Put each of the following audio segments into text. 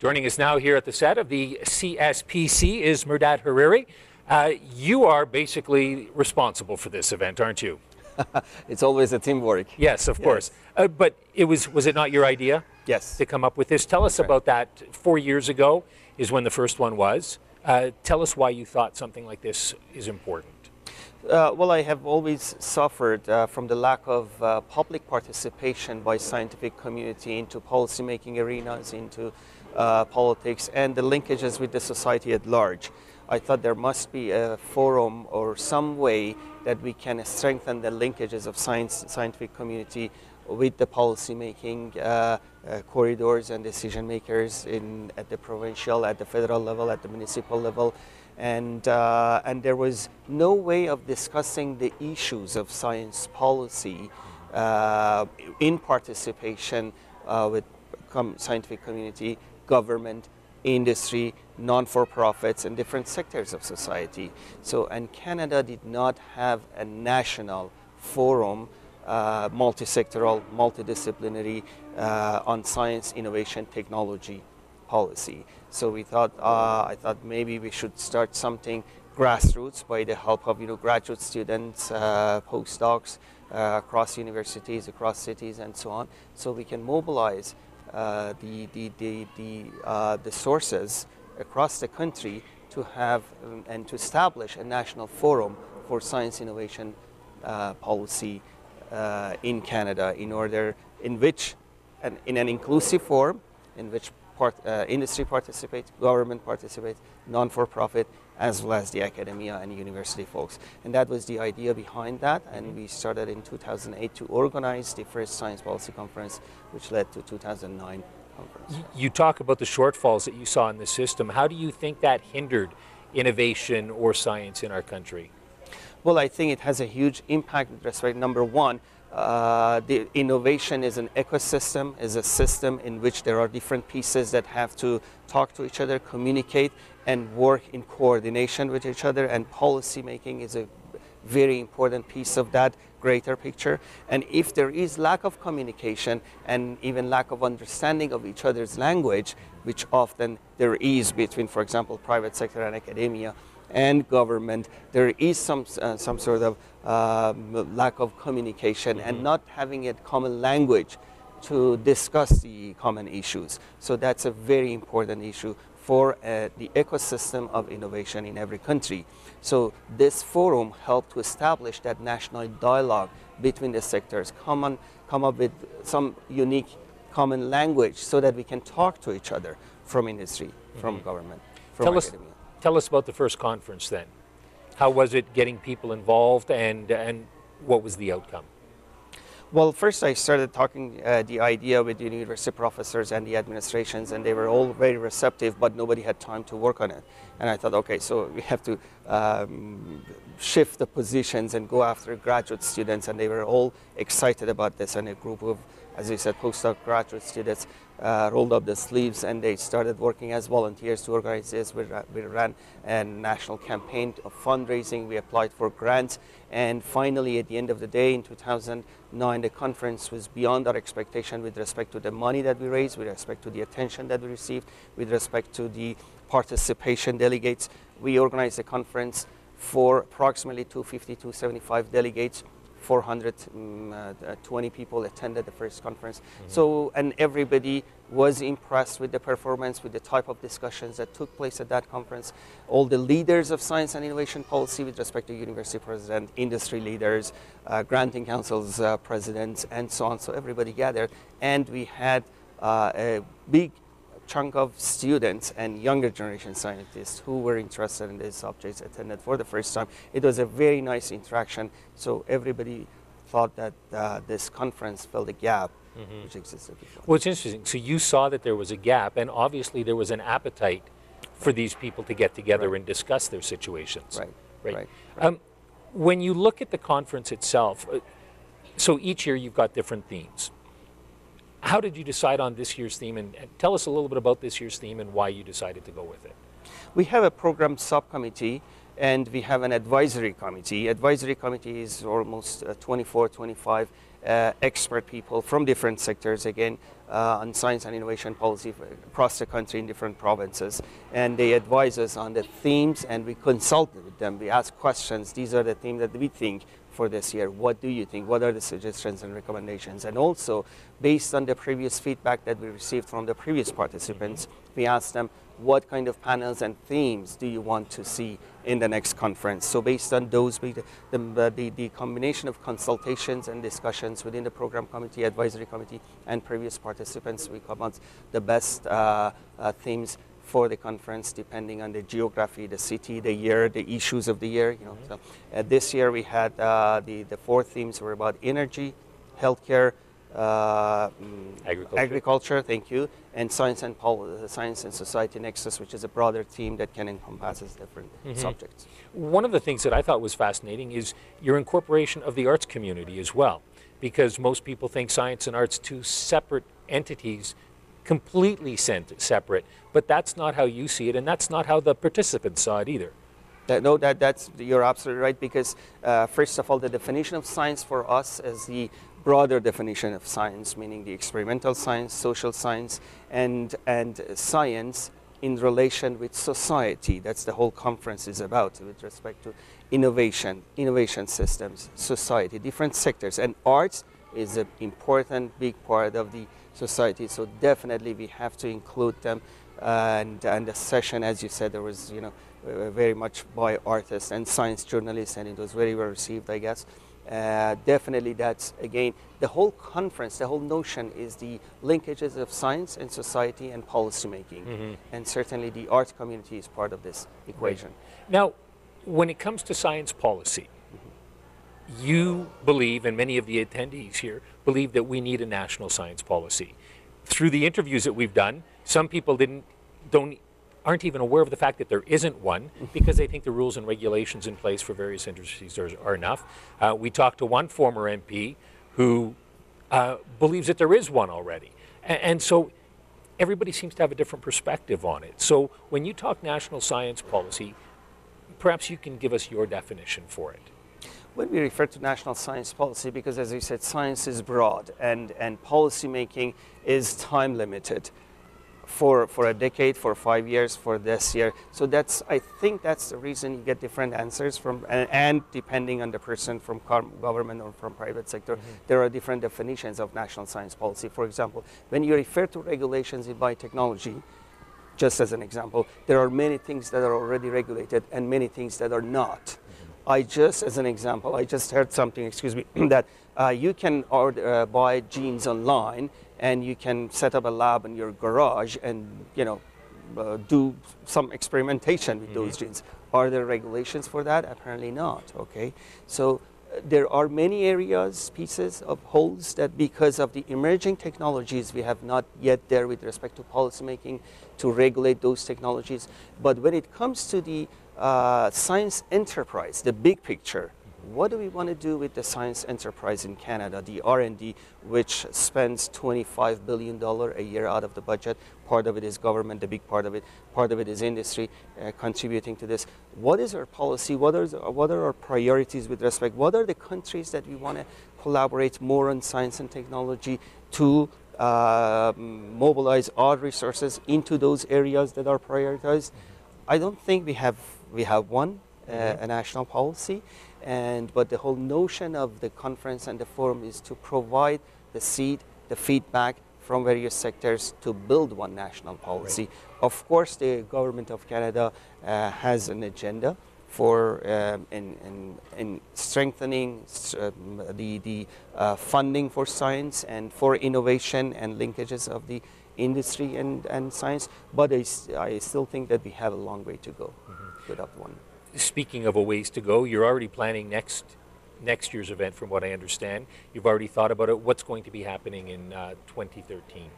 Joining us now here at the set of the CSPC is Mehrdad Hariri. You are basically responsible for this event, aren't you? It's always a teamwork. Yes, of course. But was it not your idea? Yes. To come up with this? Tell us about that. 4 years ago is when the first one was. Tell us why you thought something like this is important. Well, I have always suffered from the lack of public participation by scientific community into policymaking arenas, into politics, and the linkages with the society at large. I thought there must be a forum or some way that we can strengthen the linkages of scientific community with the policymaking corridors and decision makers at the provincial, at the federal level, at the municipal level. And there was no way of discussing the issues of science policy in participation with scientific community, government, industry, non-for-profits, and different sectors of society. So, and Canada did not have a national forum, multi-sectoral, multidisciplinary, on science, innovation, technology policy. So we thought, I thought maybe we should start something grassroots by the help of graduate students, postdocs across universities, across cities, and so on. So we can mobilize the sources across the country to have and to establish a national forum for science innovation policy in Canada, in which, in an inclusive form, in which industry participates, government participates, non-for-profit, as well as the academia and university folks. And that was the idea behind that, and we started in 2008 to organize the first science policy conference, which led to 2009 conference. You talk about the shortfalls that you saw in the system. How do you think that hindered innovation or science in our country? Well, I think it has a huge impact with respect, number one, the innovation is an ecosystem, is a system in which there are different pieces that have to talk to each other, communicate, and work in coordination with each other, and policy making is a very important piece of that greater picture. And if there is lack of communication and even lack of understanding of each other's language, which often there is between, for example, private sector and academia and government, there is some sort of lack of communication and not having a common language to discuss the common issues. So that's a very important issue for the ecosystem of innovation in every country. So this forum helped to establish that national dialogue between the sectors, come up with some unique common language so that we can talk to each other from industry, from government, from academia. Tell us about the first conference then. How was it getting people involved, and what was the outcome? Well, first I started talking the idea with the university professors and the administrations, and they were all very receptive, but nobody had time to work on it. And I thought, okay, so we have to shift the positions and go after graduate students, and they were all excited about this, and a group of, as you said, postdoc graduate students rolled up the sleeves, and they started working as volunteers to organize this. We ran a national campaign of fundraising. We applied for grants, and finally, at the end of the day, in 2009, the conference was beyond our expectation with respect to the money that we raised, with respect to the attention that we received, with respect to the participation delegates. We organized a conference for approximately 250 to 275 delegates. 420 people attended the first conference. So, and everybody was impressed with the performance, with the type of discussions that took place at that conference. All the leaders of science and innovation policy with respect to university president, industry leaders, granting councils presidents, and so on. So everybody gathered, and we had a big chunk of students and younger generation scientists who were interested in these subjects attended for the first time. It was a very nice interaction. So everybody thought that this conference filled a gap which existed before. Well, it's interesting. So you saw that there was a gap, and obviously there was an appetite for these people to get together and discuss their situations. Right. When you look at the conference itself, so each year you've got different themes. How did you decide on this year's theme, and tell us a little bit about this year's theme and why you decided to go with it? We have a program subcommittee and we have an advisory committee. Advisory committee is almost 24, 25 expert people from different sectors, again, on science and innovation policy across the country in different provinces. And they advise us on the themes, and we consult with them. We ask questions. These are the themes that we think for this year. What do you think? What are the suggestions and recommendations? And also, based on the previous feedback that we received from the previous participants, we asked them, what kind of panels and themes do you want to see in the next conference? So based on those, the combination of consultations and discussions within the program committee, advisory committee, and previous participants, we come out the best themes for the conference, depending on the geography, the city, the year, the issues of the year. You know, so this year we had the 4 themes were about energy, healthcare, agriculture, thank you, and science and society nexus, which is a broader theme that can encompass different subjects. One of the things that I thought was fascinating is your incorporation of the arts community as well, because most people think science and arts, 2 separate entities, completely separate, but that's not how you see it, and that's not how the participants saw it either. You're absolutely right, because first of all, the definition of science for us is the broader definition of science, meaning the experimental science, social science, and science in relation with society. That's the whole conference is about, with respect to innovation systems, society, different sectors, and arts is an important big part of the society. So definitely we have to include them, and the session, as you said, there was very much by artists and science journalists, and it was very well received, I guess. Definitely that's, again, the whole conference, the whole notion is the linkages of science and society and policy making. And certainly the art community is part of this equation. Right. Now, when it comes to science policy, you believe, and many of the attendees here believe, that we need a national science policy. Through the interviews that we've done, some people aren't even aware of the fact that there isn't one, because they think the rules and regulations in place for various industries are enough. We talked to one former MP who believes that there is one already. And so everybody seems to have a different perspective on it. So when you talk national science policy, perhaps you can give us your definition for it. When we refer to national science policy, because as you said, science is broad, and policy making is time limited. For a decade, for 5 years, for this year. So I think that's the reason you get different answers from, and depending on the person from government or from private sector, there are different definitions of national science policy. For example, when you refer to regulations in biotechnology, just as an example, there are many things that are already regulated and many things that are not. As an example, I just heard something, excuse me, that you can buy genes online, and you can set up a lab in your garage and do some experimentation with those genes. Are there regulations for that? Apparently not. Okay, so there are many areas, pieces of holes, that because of the emerging technologies, we have not yet there with respect to policymaking to regulate those technologies. But when it comes to the science enterprise, the big picture, what do we want to do with the science enterprise in Canada, the R&D, which spends $25 billion a year out of the budget? Part of it is government, the big part of it is industry contributing to this. What is our policy? What are our priorities with respect? What are the countries that we want to collaborate more on science and technology to mobilize our resources into those areas that are prioritized? I don't think we have one, a national policy. But the whole notion of the conference and the forum is to provide the seed, the feedback from various sectors to build one national policy. Right. Of course, the government of Canada has an agenda for in strengthening the funding for science and for innovation and linkages of the industry and science. But I still think that we have a long way to go without one. Speaking of a ways to go, you're already planning next year's event, from what I understand. You've already thought about it. What's going to be happening in 2013?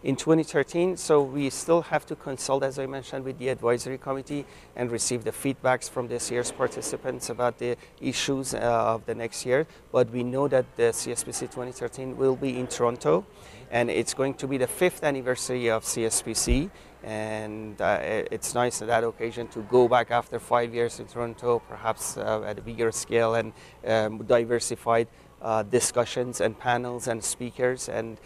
In 2013, so we still have to consult, as I mentioned, with the advisory committee and receive the feedbacks from this year's participants about the issues of the next year. But we know that the CSPC 2013 will be in Toronto, and it's going to be the 5th anniversary of CSPC. And it's nice at that occasion to go back after 5 years in Toronto, perhaps at a bigger scale and diversified discussions and panels and speakers, and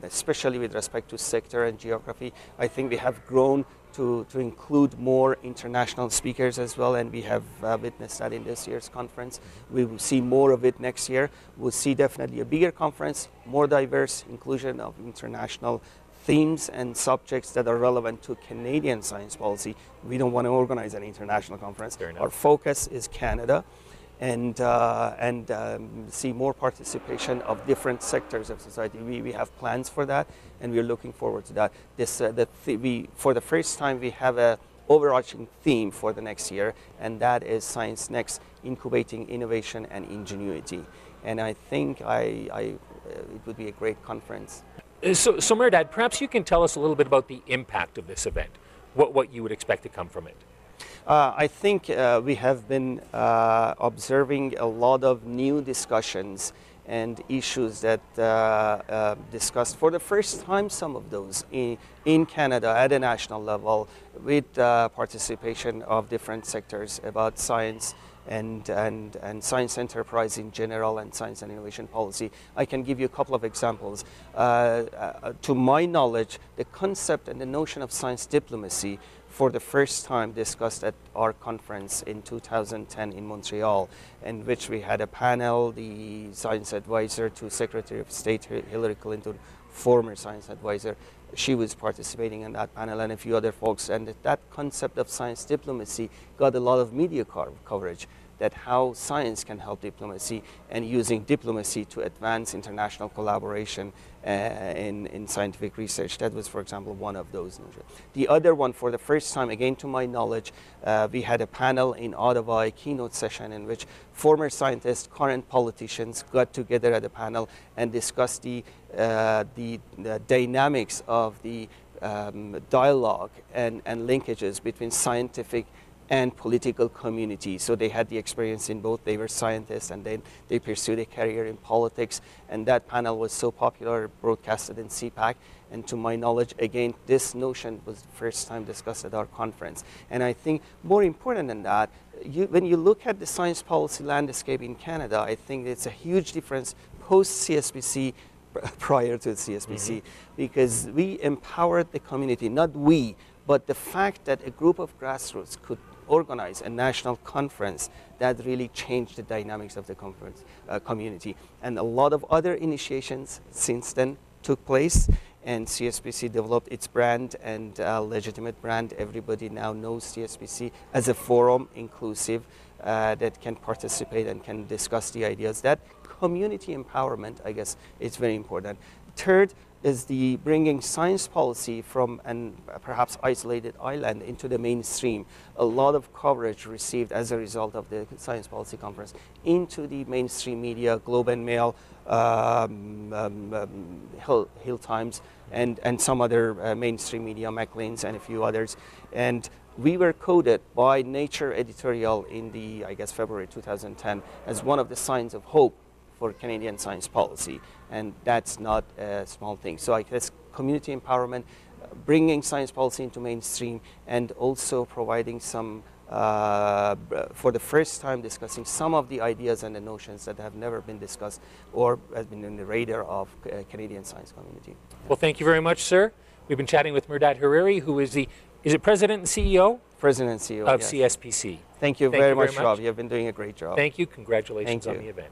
especially with respect to sector and geography. I think we have grown to include more international speakers as well, and we have witnessed that in this year's conference. We will see more of it next year. We'll see definitely a bigger conference, more diverse inclusion of international themes and subjects that are relevant to Canadian science policy. We don't want to organize an international conference. Our focus is Canada, and see more participation of different sectors of society. We have plans for that, and we're looking forward to that. For the first time, we have a overarching theme for the next year, and that is Science Next, Incubating Innovation and Ingenuity. And I think it would be a great conference. So Mehrdad, perhaps you can tell us a little bit about the impact of this event, what you would expect to come from it. I think we have been observing a lot of new discussions and issues that discussed for the first time, some of those in Canada at a national level, with participation of different sectors about science and science enterprise in general, and science and innovation policy. I can give you a couple of examples. To my knowledge, the concept and the notion of science diplomacy for the first time discussed at our conference in 2010 in Montreal, in which we had a panel, the science advisor to Secretary of State Hillary Clinton, former science advisor. She was participating in that panel, and a few other folks, and that concept of science diplomacy got a lot of media coverage, that how science can help diplomacy, and using diplomacy to advance international collaboration in scientific research. That was, for example, one of those. The other one, for the first time, again to my knowledge, we had a panel in Ottawa, a keynote session in which former scientists, current politicians got together at a panel and discussed the dynamics of the dialogue and linkages between scientific and political community. So they had the experience in both. They were scientists, and then they pursued a career in politics, and that panel was so popular, broadcasted in CPAC. And to my knowledge, again, this notion was the first time discussed at our conference. And I think more important than that, when you look at the science policy landscape in Canada, I think it's a huge difference post-CSPC, prior to the CSPC, because we empowered the community, not we, but the fact that a group of grassroots could organize a national conference, that really changed the dynamics of the conference community. And a lot of other initiations since then took place, and CSPC developed its brand and legitimate brand. Everybody now knows CSPC as a forum, inclusive, that can participate and can discuss the ideas. That community empowerment, I guess, is very important. Third is the bringing science policy from an perhaps isolated island into the mainstream. A lot of coverage received as a result of the Science Policy Conference into the mainstream media, Globe and Mail, Hill Times, and some other mainstream media, Maclean's and a few others. And we were quoted by Nature editorial in the, I guess, February 2010 as one of the signs of hope for Canadian science policy, and that's not a small thing. So I guess community empowerment, bringing science policy into mainstream, and also providing some, for the first time, discussing some of the ideas and the notions that have never been discussed or have been in the radar of Canadian science community. Well, thank you very much, sir. We've been chatting with Mehrdad Hariri, who is it President and CEO? President and CEO of yes. CSPC. Thank you very much, Rob. You have been doing a great job. Thank you. Congratulations on the event.